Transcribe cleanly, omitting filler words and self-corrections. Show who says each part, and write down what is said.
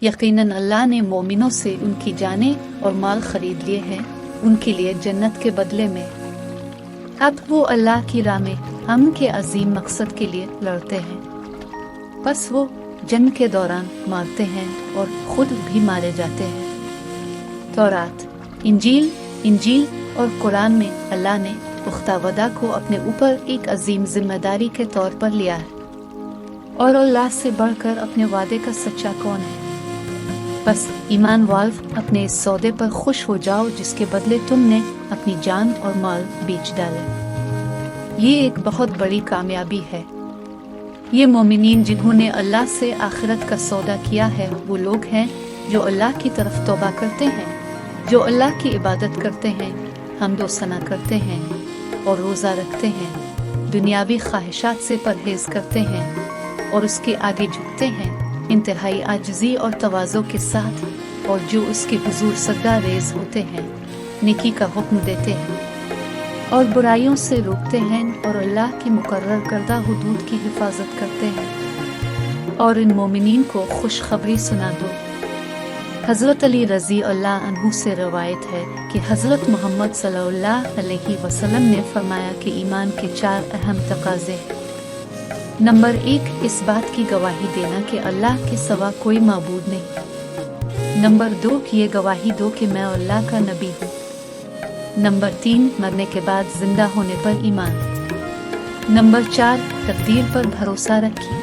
Speaker 1: यकीनन अल्लाह ने मोमिनों से उनकी जानें और माल खरीद लिए हैं उनके लिए जन्नत के बदले में। अब वो अल्लाह की राह में अमन के अजीम मकसद के लिए लड़ते हैं, बस वो जंग के दौरान मारते हैं और खुद भी मारे जाते हैं। तौरात, इंजील और कुरान में अल्लाह ने पुख्ता वदा को अपने ऊपर एक अजीम जिम्मेदारी के तौर पर लिया है, और अल्लाह से बढ़कर अपने वादे का सच्चा कौन है। बस ईमान वाल्व अपने इस सौदे पर खुश हो जाओ जिसके बदले तुमने अपनी जान और माल बेच डाले। ये एक बहुत बड़ी कामयाबी है। ये मोमिनीन जिन्होंने अल्लाह से आखिरत का सौदा किया है वो लोग हैं जो अल्लाह की तरफ तौबा करते हैं, जो अल्लाह की इबादत करते हैं, हम्दो सना करते हैं और रोज़ा रखते हैं, दुनियावी ख्वाहिशात से परहेज करते हैं और उसके आगे झुकते हैं इंतहाई आजिज़ी और तवाज़ो के साथ, और जो उसके हुजूर सजदा रेज़ होते हैं, नेकी का हुक्म देते हैं और बुराइयों से रोकते हैं और अल्लाह की मुकर्रर करदा हुदूद की हिफाजत करते हैं। और इन मोमिनीन को खुशखबरी सुना दो। हज़रत अली रज़ी अल्लाह अन्हु से रवायत है कि हज़रत मोहम्मद सल्लल्लाहु अलैहि वसल्लम ने फरमाया कि ईमान के 4 अहम तकाज़े हैं। नंबर 1, इस बात की गवाही देना कि अल्लाह के सिवा कोई माबूद नहीं। नंबर 2, ये गवाही दो कि मैं अल्लाह का नबी हूँ। नंबर 3, मरने के बाद जिंदा होने पर ईमान। नंबर 4, तकदीर पर भरोसा रखिए।